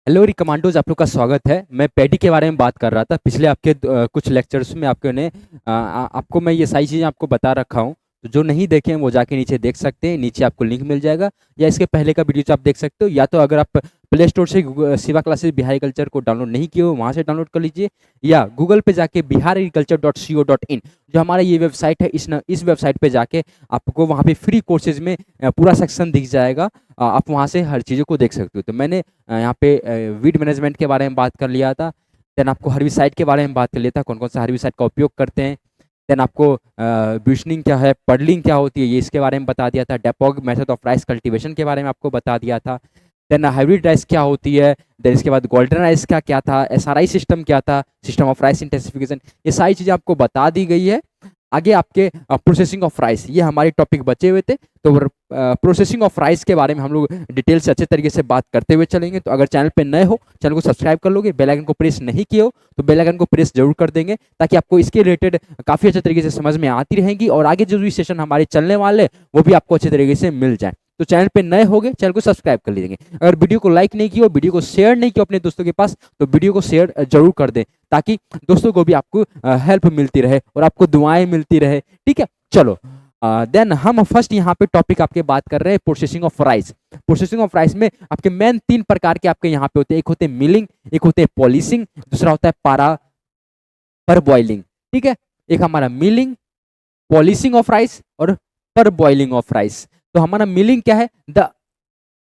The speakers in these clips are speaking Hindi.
हेलो रिकमांडोज, आप लोग का स्वागत है। मैं पैडी के बारे में बात कर रहा था पिछले आपके कुछ लेक्चर्स में। आपको मैं ये सारी चीज़ें आपको बता रखा हूँ। तो जो नहीं देखे हैं वो जाके नीचे देख सकते हैं, नीचे आपको लिंक मिल जाएगा। या इसके पहले का वीडियो आप देख सकते हो, या तो अगर आप प्ले स्टोर से शिवा क्लासेस बिहार एग्रीकल्चर को डाउनलोड नहीं किए हो वहाँ से डाउनलोड कर लीजिए, या गूगल पे जाके biharagriculture.co.in जो हमारा ये वेबसाइट है, इस वेबसाइट पे जाके आपको वहाँ पे फ्री कोर्सेज में पूरा सेक्शन दिख जाएगा। आप वहाँ से हर चीज़ों को देख सकते हो। तो मैंने यहाँ पे वीड मैनेजमेंट के बारे में बात कर लिया था। देन आपको हर्बिसाइड के बारे में बात कर लिया था, कौन कौन सा हर्बिसाइड का उपयोग करते हैं। देन आपको ब्यूशनिंग क्या है, पर्डलिंग क्या होती है, ये इसके बारे में बता दिया था। डेपोग मेथड ऑफ राइस कल्टीवेशन के बारे में आपको बता दिया था। देन हाइब्रिड राइस क्या होती है। देन इसके बाद गोल्डन राइस का क्या था, SRI सिस्टम क्या था, सिस्टम ऑफ राइस इंटेंसिफिकेशन, ये सारी चीज़ें आपको बता दी गई है। आगे आपके प्रोसेसिंग ऑफ राइस, ये हमारे टॉपिक बचे हुए थे। तो प्रोसेसिंग ऑफ राइस के बारे में हम लोग डिटेल से अच्छे तरीके से बात करते हुए चलेंगे। तो अगर चैनल पे नए हो, चैनल को सब्सक्राइब कर लोगे, बेल आइकन को प्रेस नहीं किए हो तो बेल आइकन को प्रेस जरूर कर देंगे, ताकि आपको इसके रिलेटेड काफ़ी अच्छे तरीके से समझ में आती रहेंगी, और आगे जो भी सेशन हमारे चलने वाले वो भी आपको अच्छे तरीके से मिल जाए। तो चैनल पे नए होगे, चैनल को सब्सक्राइब कर लीजिए। अगर वीडियो को लाइक नहीं किया, वीडियो को शेयर नहीं किया अपने दोस्तों के पास, तो वीडियो को शेयर जरूर कर दें, ताकि दोस्तों को भी आपको हेल्प मिलती रहे और आपको दुआएं मिलती रहे। ठीक है, चलो। देन हम फर्स्ट यहाँ पे टॉपिक आपके बात कर रहे हैं processing of rice. Processing of rice में आपके मेन 3 प्रकार के आपके यहाँ पे होते हैं। एक होते हैं मिलिंग, एक होते हैं पॉलिशिंग, दूसरा होता है पर बॉइलिंग। ठीक है, एक हमारा मिलिंग, पॉलिशिंग ऑफ राइस और पर बॉइलिंग ऑफ राइस। तो हमारा मिलिंग क्या है, the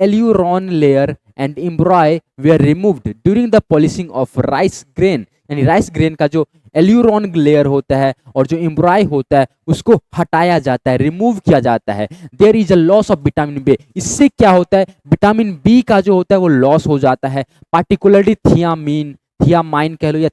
aleurone layer and embryo were removed during the polishing of rice grain, यानी राइस ग्रेन का जो एल्यूरॉन लेयर होता है और जो एम्ब्रॉय होता है उसको हटाया जाता है, रिमूव किया जाता है। There is a loss of vitamin B. इससे क्या होता है, विटामिन बी का जो होता है वो लॉस हो जाता है। पार्टिकुलरली थियामाइन कह लो या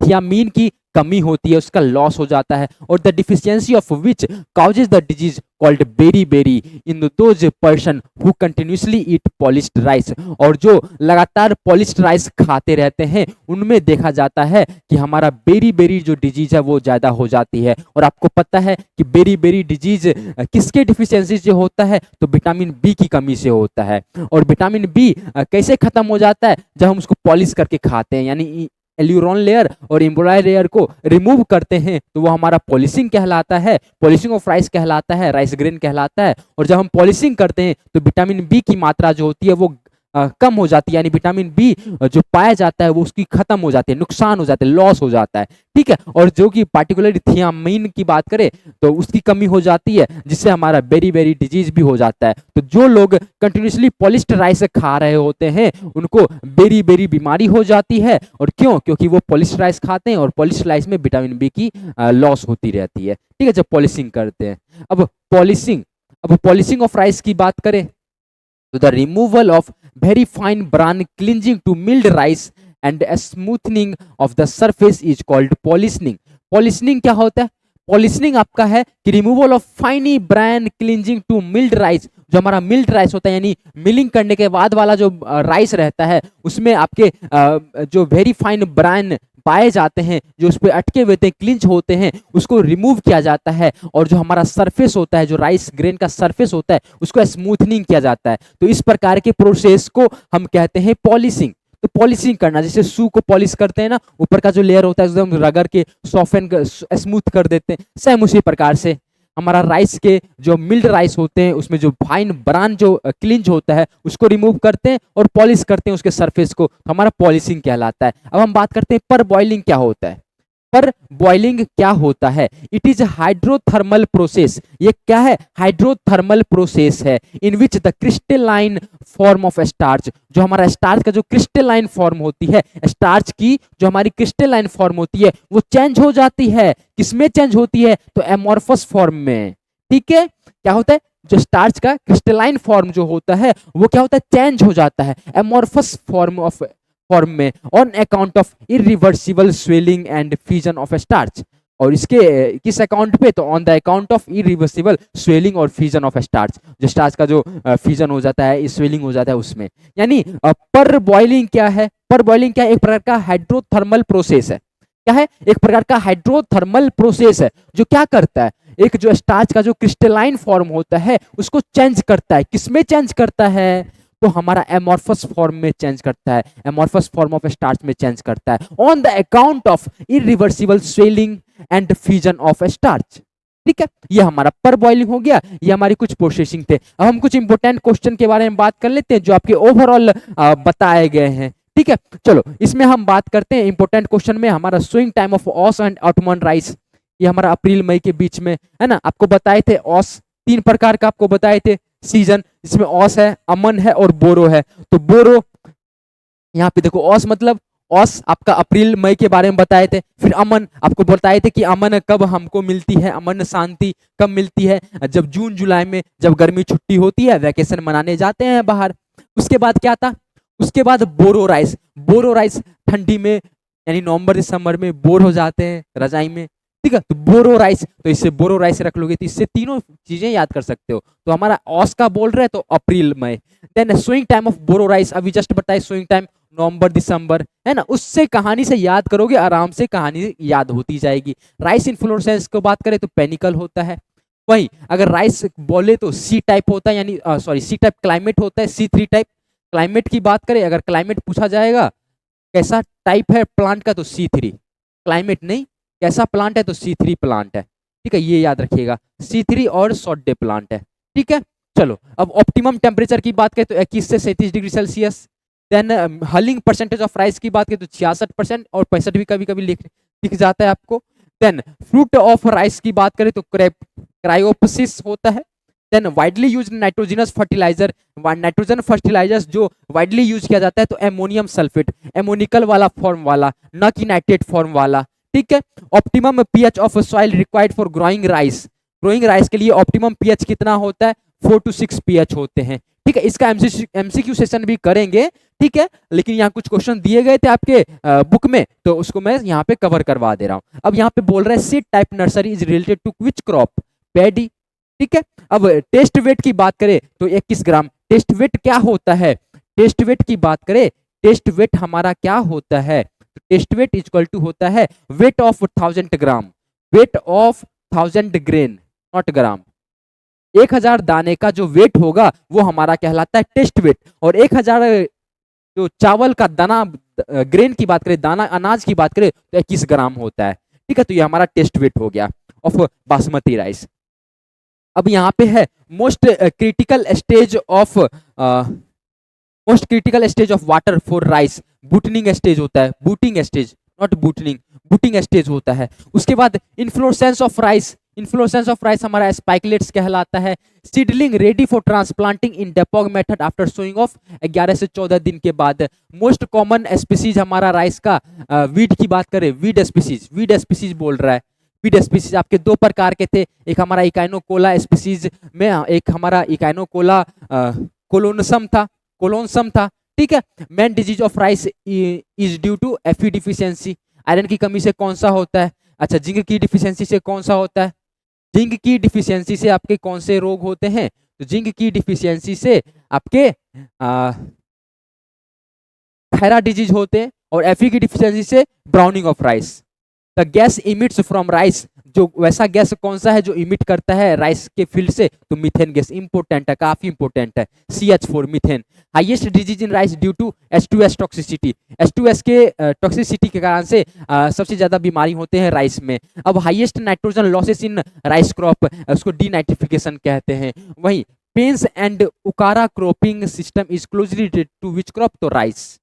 थियामीन की कमी होती है, उसका लॉस हो जाता है। और the deficiency of which causes the disease called beri in those person who continuously eat polished rice. और जो लगातार पॉलिश्ड राइस खाते रहते हैं उनमें देखा जाता है कि हमारा बेरी जो डिजीज है वो ज्यादा हो जाती है। और आपको पता है कि बेरी डिजीज किसके डिफिशियंसी से होता है, तो विटामिन बी की कमी से होता है। और विटामिन बी कैसे खत्म हो जाता है, जब हम उसको पॉलिश करके खाते हैं, यानी एल्यूरॉन लेयर और एम्ब्रॉय लेयर को रिमूव करते हैं, तो वो हमारा पॉलिशिंग कहलाता है, पॉलिशिंग ऑफ राइस कहलाता है, राइस ग्रेन कहलाता है। और जब हम पॉलिशिंग करते हैं तो विटामिन बी की मात्रा जो होती है वो कम हो जाती है, यानी विटामिन बी जो पाया जाता है वो उसकी खत्म हो जाती है, नुकसान हो जाता है, लॉस हो जाता है। ठीक है, और जो कि पार्टिकुलरली थियामीन की बात करें तो उसकी कमी हो जाती है, जिससे हमारा बेरी डिजीज भी हो जाता है। तो जो लोग कंटिन्यूसली पॉलिश्ड राइस खा रहे होते हैं उनको बेरी बीमारी हो जाती है। और क्यों, क्योंकि वो पॉलिश्ड राइस खाते हैं और पॉलिश्ड राइस में विटामिन बी की लॉस होती रहती है। ठीक है, जब पॉलिशिंग करते हैं। अब पॉलिशिंग ऑफ राइस की बात करें तो the removal of very fine bran clinging to milled rice and a smoothing of the surface is called polishing. Polishing क्या होता है, पॉलिशनिंग आपका है कि removal of fine bran clinging to milled rice. जो हमारा मिल्ड राइस होता है, यानी मिलिंग करने के बाद वाला जो राइस रहता है उसमें आपके जो वेरी फाइन ब्रांड पाए जाते हैं, जो उस पर अटके हुए थे, क्लिंच होते हैं, उसको रिमूव किया जाता है। और जो हमारा सरफेस होता है, जो राइस ग्रेन का सरफेस होता है, उसको स्मूथनिंग किया जाता है। तो इस प्रकार के प्रोसेस को हम कहते हैं पॉलिशिंग। तो पॉलिशिंग करना, जैसे शू को पॉलिश करते हैं ना, ऊपर का जो लेयर होता है एकदम रगड़ के सॉफ्टन स्मूथ कर देते हैं, सेम उसी प्रकार से हमारा राइस के जो मिल्ड राइस होते हैं उसमें जो फाइन ब्रांड जो क्लिंज होता है उसको रिमूव करते हैं और पॉलिश करते हैं उसके सरफेस को, तो हमारा पॉलिशिंग कहलाता है। अब हम बात करते हैं पर बॉइलिंग क्या होता है। पर बॉइलिंग क्या होता है, इट इज हाइड्रोथर्मल प्रोसेस। ये क्या है, हाइड्रोथर्मल प्रोसेस है in which the crystalline form of starch, जो हमारा स्टार्च का जो क्रिस्टलाइन फॉर्म होती है, स्टार्च की जो हमारी क्रिस्टलाइन फॉर्म होती है वो चेंज हो जाती है। किसमें चेंज होती है, तो एमॉर्फस फॉर्म में। ठीक है, क्या होता है, जो स्टार्च का क्रिस्टलाइन फॉर्म जो होता है वो क्या होता है, चेंज हो जाता है एमॉर्फस फॉर्म में, on account of irreversible swelling and fusion of starch. और इसके किस अकाउंट पे, तो on the account of irreversible swelling और फ्यूजन ऑफ स्टार्च। जो स्टार्च का जो फ्यूजन हो जाता है, स्वेलिंग हो जाता है उसमें। यानी पर बॉइलिंग क्या है, पर बॉइलिंग क्या है, एक प्रकार का हाइड्रोथर्मल प्रोसेस है। क्या है, एक प्रकार का हाइड्रोथर्मल प्रोसेस है जो क्या करता है, एक जो स्टार्च का जो क्रिस्टलाइन फॉर्म होता है उसको चेंज करता है। किसमें चेंज करता है, तो हमारा एमॉर्फस फॉर्म में चेंज करता है, एमॉर्फस फॉर्म ऑफ स्टार्च में चेंज करता है on the account of irreversible swelling and fusion of starch. ठीक है, ये हमारा पर बॉइलिंग हो गया, ये हमारी कुछ प्रोसेसिंग थे। अब हम कुछ इंपॉर्टेंट क्वेश्चन के बारे में बात कर लेते हैं जो आपके ओवरऑल बताए गए हैं। ठीक है, चलो इसमें हम बात करते हैं इंपॉर्टेंट क्वेश्चन में हमारा swing time of aus and autumn rice, ये हमारा अप्रैल मई के बीच में है ना। आपको बताए थे ऑस तीन प्रकार का आपको बताए थे सीजन, इसमें ऑस है, अमन है और बोरो है। तो बोरो यहाँ पे देखो, ऑस मतलब ऑस आपका अप्रैल मई के बारे में बताए थे, फिर अमन आपको बताए थे कि अमन कब हमको मिलती है, अमन शांति कब मिलती है, जब जून जुलाई में जब गर्मी छुट्टी होती है, वैकेशन मनाने जाते हैं बाहर। उसके बाद क्या था, उसके बाद बोरो राइस, बोरो राइस ठंडी में यानी नवंबर दिसंबर में बोर हो जाते हैं रजाई में। ठीक है, तो बोरो राइस, तो इससे बोरो राइस रख लोगे तो इससे तीनों चीजें याद कर सकते हो। तो हमारा ऑस का बोल रहे हैं तो अप्रैल मई। Then swing time of boro rice, अभी जस्ट बताए स्विंग टाइम नवंबर दिसंबर, है ना। उससे कहानी से याद करोगे, आराम से कहानी याद होती जाएगी। राइस इन्फ्लोरेसेंस को बात करें तो पेनिकल होता है। वही अगर राइस बोले तो सी टाइप होता है, यानी सॉरी सी टाइप क्लाइमेट होता है, C3 टाइप क्लाइमेट की बात करें, अगर क्लाइमेट पूछा जाएगा कैसा टाइप है प्लांट का तो C3, क्लाइमेट नहीं कैसा प्लांट है तो C3 प्लांट है। ठीक है, ये याद रखिएगा, C3 और शॉर्ट डे प्लांट है। ठीक है, चलो अब ऑप्टिमम टेम्परेचर की बात करें तो 21 से 37 degree Celsius. Then hulling percentage of rice की बात करें तो 66% और 65 भी कभी कभी लिख जाता है आपको। देन फ्रूट ऑफ राइस की बात करें तो क्रायोप्सिस होता है। Then widely use nitrogenous fertiliser, nitrogen fertilisers जो वाइडली यूज किया जाता है तो एमोनियम सल्फेट, एमोनिकल वाला फॉर्म वाला, न कि नाइट्रेट फॉर्म वाला। ठीक है, optimum pH of soil required for growing rice, growing rice के लिए ऑप्टिमम पीएच कितना होता है, 4 to 6 पीएच होते हैं। ठीक है, इसका एमसीक्यू सेशन भी करेंगे। ठीक है, लेकिन यहाँ कुछ क्वेश्चन दिए गए थे आपके बुक में तो उसको मैं यहाँ पे कवर करवा दे रहा हूँ। अब यहाँ पे बोल रहा है seed type nursery is related to which crop, paddy. ठीक है, अब टेस्ट वेट की बात करें तो 21 ग्राम। टेस्ट वेट क्या होता है, टेस्ट वेट की बात करें, टेस्ट वेट हमारा क्या होता है, टेस्ट वेट इक्वल टू होता है weight of 1000 gram, weight of 1000 grain not gram. 1000 दाने का जो वेट होगा वो हमारा कहलाता है टेस्ट वेट, और 1000 जो चावल का दाना ग्रेन की बात करें, दाना अनाज की बात करें तो 21 ग्राम होता है। ठीक है, तो ये हमारा टेस्ट वेट हो गया ऑफ बासमती राइस। अब यहाँ पे है most critical stage of most critical stage of water for rice, booting stage होता है, booting stage not booting, booting stage होता है। उसके बाद inflorescence of rice, inflorescence of rice हमारा स्पाइकलेट्स कहलाता है। Seedling ready for transplanting in dapog method after sowing of 11 से 14 दिन के बाद। मोस्ट कॉमन स्पीसीज हमारा राइस का वीड की बात करें, वीड स्पीसीज, वीड स्पीसीज बोल रहा है। वीड स्पीसीज आपके दो प्रकार के थे, एक हमारा इकाइनोकोला स्पीसीज में, एक हमारा इकाइनोकोला कोलोनसम था, कोलोनसम था। ठीक है, main disease of rice is due to Fe deficiency, iron की कमी से कौन सा होता है, अच्छा जिंक की डिफिशियंसी से कौन सा होता है, जिंक की डिफिशियंसी से आपके कौन से रोग होते हैं, तो जिंक की डिफिशियंसी से आपके थायरा डिजीज होते हैं, और Fe की डिफिशियंसी से browning of rice. The gas emits from rice, जो वैसा गैस कौन सा है जो इमिट करता है राइस के फील्ड से, तो मीथेन गैस इंपोर्टेंट है, काफी इंपोर्टेंट है, CH4 methane. Highest disease in rice due to H2S toxicity, H2S के टॉक्सिसिटी के कारण से सबसे ज्यादा बीमारी होते हैं राइस में। अब highest nitrogen losses in rice crop, उसको डीनाइट्रिफिकेशन कहते हैं। वहीं पेंस एंड उकारा cropping system is closely related to which crop, तो राइस।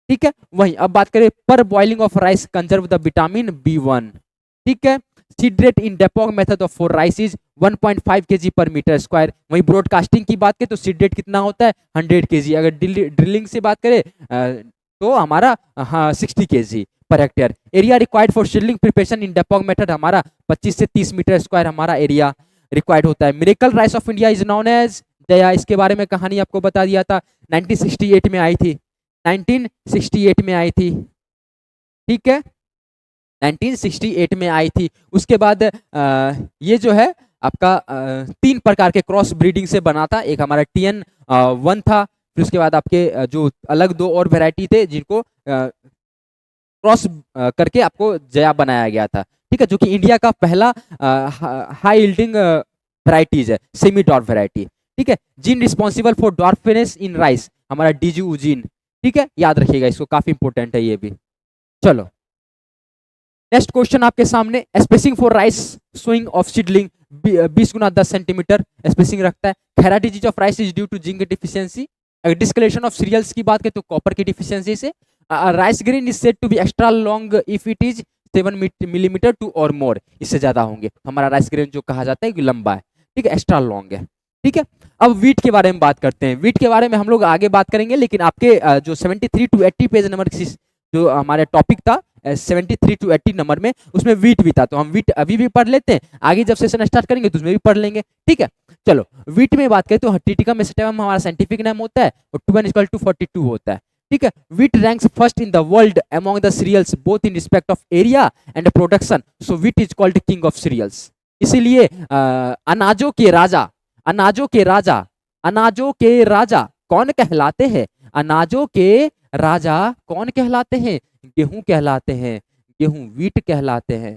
ठीक है, वहीं अब बात करें पर boiling of rice conserve the vitamin B1। ठीक है, seed rate in dapog method of for rice is 1.5 kg per meter square. वहीं ब्रॉडकास्टिंग की बात करें तो सीड रेट कितना होता है 100 kg। अगर ड्रिलिंग से बात करें तो हमारा 60 kg per hectare. Area required for seedling preparation in dapog method हमारा 25 से 30 मीटर स्क्वायर हमारा एरिया रिक्वायर्ड होता है। Miracle rice of India is known as दया, इसके बारे में कहानी आपको बता दिया था, 1968 में आई थी, 1968 में आई थी। ठीक है, 1968 में आई थी। उसके बाद ये जो है आपका 3 प्रकार के क्रॉस ब्रीडिंग से बना था, एक हमारा TN1 था, फिर उसके बाद आपके जो अलग 2 और वैरायटी थे जिनको क्रॉस करके आपको जया बनाया गया था। ठीक है, जो कि इंडिया का पहला हाई यील्डिंग वैरायटीज है, सेमी डॉट वैरायटी। ठीक है। Gene responsible for dwarfness in rice, हमारा डीजू जीन, ठीक है, याद रखिएगा इसको, काफी इंपॉर्टेंट है ये भी। चलो नेक्स्ट क्वेश्चन आपके सामने, spacing for rice sowing of seedling 20 गुना 10 सेंटीमीटर स्पेसिंग रखता है। Khaira disease of rice is due to zinc deficiency. अगर डिस्कलेशन ऑफ सीरियल्स की बात करें तो कॉपर की डिफिशियंसी से। Rice grain is said to be extra long if it is 7 millimetre to और मोर, इससे ज्यादा होंगे। हमारा राइस ग्रेन जो कहा जाता है कि लंबा है, ठीक है, एक्स्ट्रा लॉन्ग है, ठीक है। अब वीट के बारे में बात करते हैं। वीट के बारे में हम लोग आगे बात करेंगे, लेकिन आपके जो 73 टू 80 पेज नंबर जो हमारे टॉपिक था 73 टू 80 नंबर में, उसमें वीट भी था, तो हम वीट अभी भी पढ़ लेते हैं, आगे जब सेशन स्टार्ट करेंगे तो उसमें भी पढ़ लेंगे, ठीक है। चलो वीट में बात करें तो टिटिकम मेसेटेम हमारा साइंटिफिक नेम होता है और 2n=42 होता है, ठीक है। Wheat ranks first in the world among the cereals both in respect of area and production, so wheat is called king of cereals. इसीलिए अनाजों के राजा, अनाजों के राजा, अनाजों के राजा कौन कहलाते हैं? अनाजों के राजा कौन कहलाते हैं? गेहूं कहलाते हैं, गेहूं वीट कहलाते हैं,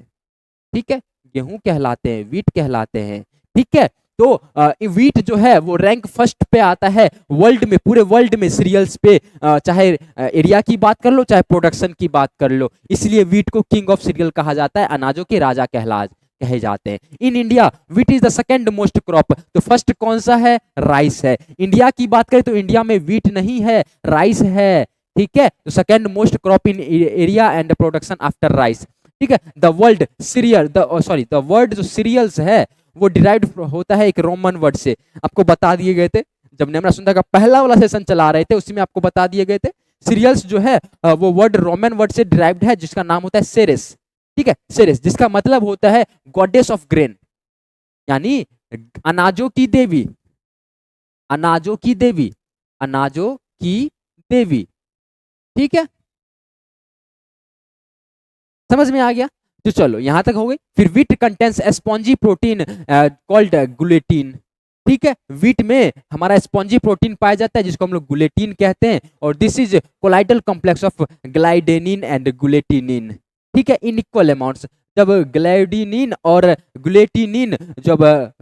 ठीक है, गेहूं कहलाते हैं, वीट कहलाते हैं, ठीक है। तो वीट जो है वो रैंक फर्स्ट पे आता है वर्ल्ड में, पूरे वर्ल्ड में सीरियल्स पे, चाहे एरिया की बात कर लो चाहे प्रोडक्शन की बात कर लो, इसलिए वीट को किंग ऑफ सीरियल कहा जाता है, अनाजों के राजा कहे जाते हैं। In India wheat is the second most crop, तो फर्स्ट कौन सा है? राइस है। इंडिया की बात करें तो इंडिया में वीट नहीं है, राइस है, ठीक है। तो second most crop in area and production after rice, ठीक है। The world serial, the word जो सीरियल्स है वो डिराइव्ड होता है एक रोमन वर्ड से, आपको बता दिए गए थे जब नेमरा सुंदर का पहला वाला सेशन चला रहे थे, उसी में आपको बता दिए गए थे। सीरियल्स जो है वो वर्ड रोमन वर्ड से डिराइव्ड है, जिसका नाम होता है सेरेस, ठीक है, सेरेस, जिसका मतलब होता है गॉडेस ऑफ ग्रेन, यानी अनाजों की देवी, अनाजों की देवी, अनाजों की देवी, ठीक है, समझ में आ गया? तो चलो यहां तक हो गई। फिर wheat contains spongy protein called guillotine, ठीक है। वीट में हमारा स्पॉन्जी प्रोटीन पाया जाता है जिसको हम लोग गुलेटिन कहते हैं, और this is colloidal complex of gliadin and glutenin, ठीक है, इन इक्वल अमाउंट्स। जब ग्लाइडेनिन और गुलेटिनिन जब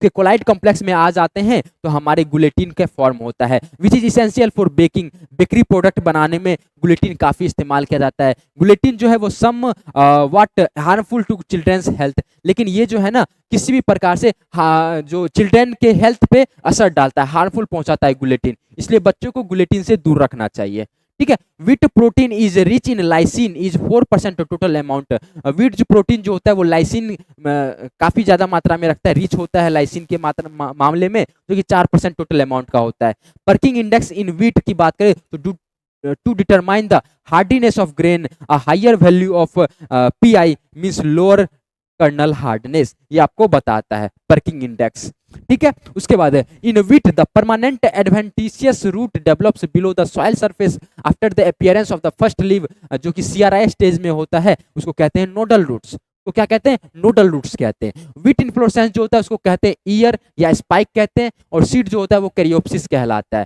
के कोलाइड कॉम्प्लेक्स में आ जाते हैं तो हमारे गुलेटिन का फॉर्म होता है, which is essential for baking, bakery product बनाने में गुलेटिन काफी इस्तेमाल किया जाता है। गुलेटिन जो है वो somewhat harmful to children's health, लेकिन ये जो है ना किसी भी प्रकार से जो चिल्ड्रन के हेल्थ पे असर डालता है, हार्मफुल पहुंचाता है गुलेटिन, इसलिए बच्चों को गुलेटिन से दूर रखना चाहिए, ठीक है। Wheat protein is rich in lysine is 4% total amount. Wheat जो प्रोटीन जो होता है वो लाइसिन काफी ज्यादा मात्रा में रखता है, रिच होता है लाइसिन के मामले में, जो कि 4% टोटल अमाउंट का होता है। वर्किंग इंडेक्स इन वीट की बात करें तो to determine the hardiness of grain, a higher value of PI means lower kernel hardness, ये आपको बताता है वर्किंग इंडेक्स, ठीक है। उसके बाद in wheat the permanent adventitious root develops below the soil surface after the appearance of the first leaf, जो कि CRI स्टेज में होता है, उसको कहते हैं नोडल रूट्स। तो क्या कहते हैं? नोडल रूट्स कहते हैं। वीट इन्फ्लोरेसेंस जो होता है उसको कहते हैं ईयर या स्पाइक कहते हैं, और सीड जो होता है वो कैरियोप्सिस कहलाता है,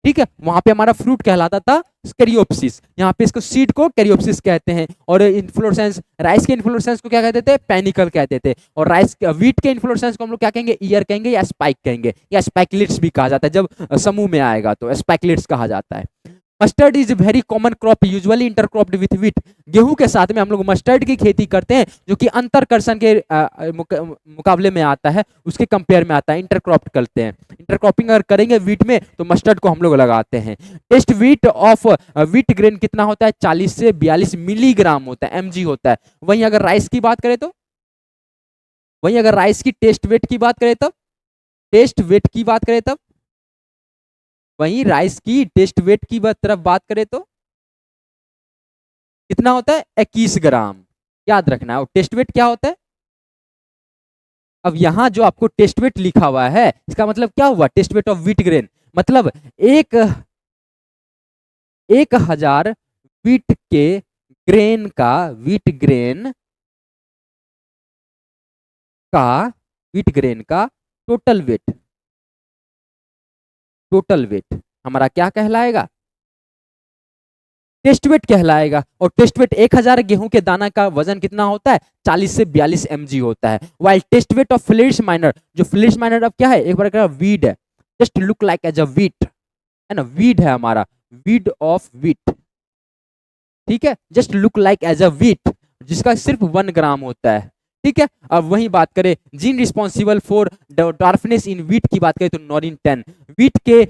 ठीक है। वहां पे हमारा फ्रूट कहलाता था कैरियोप्सिस, यहाँ पे इसको सीड को कैरियोप्सिस कहते हैं, और इन्फ्लोरेसेंस राइस के इन्फ्लोरेसेंस को क्या कहते थे? पेनिकल कहते थे, और राइस वीट के इन्फ्लोरेसेंस को हम लोग क्या कहेंगे? ईयर कहेंगे या स्पाइक कहेंगे, या स्पाइकलेट्स भी कहा जाता है, जब समूह में आएगा तो स्पाइकलेट्स कहा जाता है। Mustard is very common crop usually intercropped with wheat, गेहूं के साथ में हम लोग मस्टर्ड की खेती करते हैं, जो कि अंतरकर्षण के मुकाबले में आता है, उसके कंपेयर में आता है, इंटरक्रॉप्ड करते हैं। इंटरक्रॉपिंग अगर करेंगे वीट में तो मस्टर्ड को हम लोग लगाते हैं। Test weight of wheat grain कितना होता है? 40 से 42 मिलीग्राम होता है, mg होता है। वहीं अगर राइस की बात करें तो, वहीं अगर राइस की टेस्ट वेट की बात करें तब, टेस्ट वेट की बात करें तब, वहीं राइस की टेस्ट वेट की तरफ बात करें तो कितना होता है? 21 ग्राम, याद रखना है। और टेस्ट वेट क्या होता है? अब यहां जो आपको टेस्ट वेट लिखा हुआ है इसका मतलब क्या हुआ? Test weight of wheat grain मतलब 1000 वीट के ग्रेन का, वीट ग्रेन का टोटल वेट, टोटल वेट हमारा क्या कहलाएगा? टेस्ट वेट कहलाएगा। और टेस्ट वेट 1000 गेहूं के दाना का वजन कितना होता है? 40 से 42 mg होता है। While test weight of phalaris minor, जो फ्लेरिश माइनर अब क्या है? एक बार वीड है, just look like as a wheat, है ना, वीड है हमारा, वीड ऑफ वीट, ठीक है, just look like as a wheat, जिसका सिर्फ 1 ग्राम होता है, ठीक है। अब वही बात करें gene responsible for darkness in wheat की बात करें तो नॉरिन 10, वीट के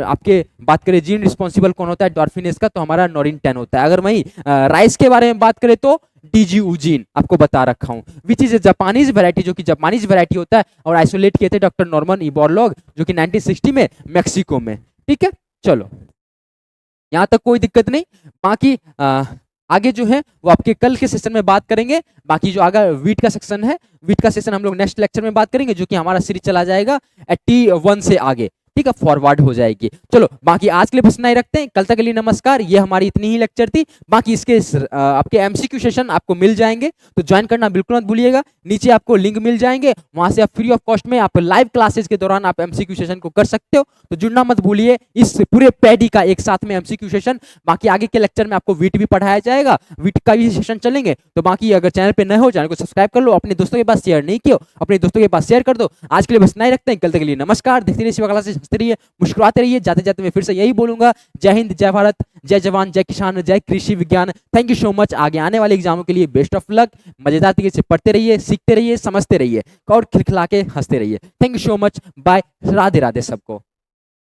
आपके बात करें जीन रिस्पॉन्सिबल कौन होता है डार्कनेस का, तो हमारा नॉरिन 10 होता है। अगर वही राइस के बारे में बात करें तो डीजीयूजीन आपको बता रखा हूँ, which is a Japanese variety, जो कि जापानीज वैरायटी होता है, और आइसोलेट किए थे डॉक्टर नॉर्मन इबॉरलॉग जो कि 1960 में मैक्सिको में, ठीक है। चलो यहाँ तक कोई दिक्कत नहीं, बाकी आगे जो है वो आपके कल के सेशन में बात करेंगे। बाकी जो आगे वीट का सेक्शन है, वीट का सेशन हम लोग नेक्स्ट लेक्चर में बात करेंगे, जो कि हमारा सीरीज चला जाएगा 81 से आगे, ठीक है, फॉरवर्ड हो जाएगी। चलो बाकी आज के लिए बस इतना ही रखते हैं, कल तक के लिए नमस्कार। ये हमारी इतनी ही लेक्चर थी, बाकी इसके आपके एमसीक्यू सेशन आपको मिल जाएंगे, तो ज्वाइन करना बिल्कुल मत भूलिएगा, नीचे आपको लिंक मिल जाएंगे, वहां से आप फ्री ऑफ कॉस्ट में आप लाइव क्लासेस के दौरान आप एमसीक्यू सेशन को कर सकते हो, तो जुड़ना मत भूलिए इस पूरे पैडी का एक साथ में एमसीक्यू सेशन। बाकी आगे के लेक्चर में आपको वीट भी पढ़ाया जाएगा, वीट का भी सेशन चलेंगे, तो बाकी अगर चैनल पे नए हो चैनल को सब्सक्राइब कर लो, अपने दोस्तों के पास शेयर नहीं किया अपने दोस्तों के पास शेयर कर दो। आज के लिए बस इतना ही रखते हैं, कल तक के लिए नमस्कार। देखते रहिए शिवा क्लासेस, हंसते रहिए, मुस्कुराते रहिए। जाते जाते मैं फिर से यही बोलूंगा, जय हिंद, जय भारत, जय जवान, जय किसान, जय कृषि विज्ञान। Thank you so much. आगे आने वाले एग्जामों के लिए बेस्ट ऑफ लक, मजेदार तरीके से पढ़ते रहिए, सीखते रहिए, समझते रहिए और खिलखिला के हंसते रहिए। Thank you so much, bye, Radhe Radhe सबको।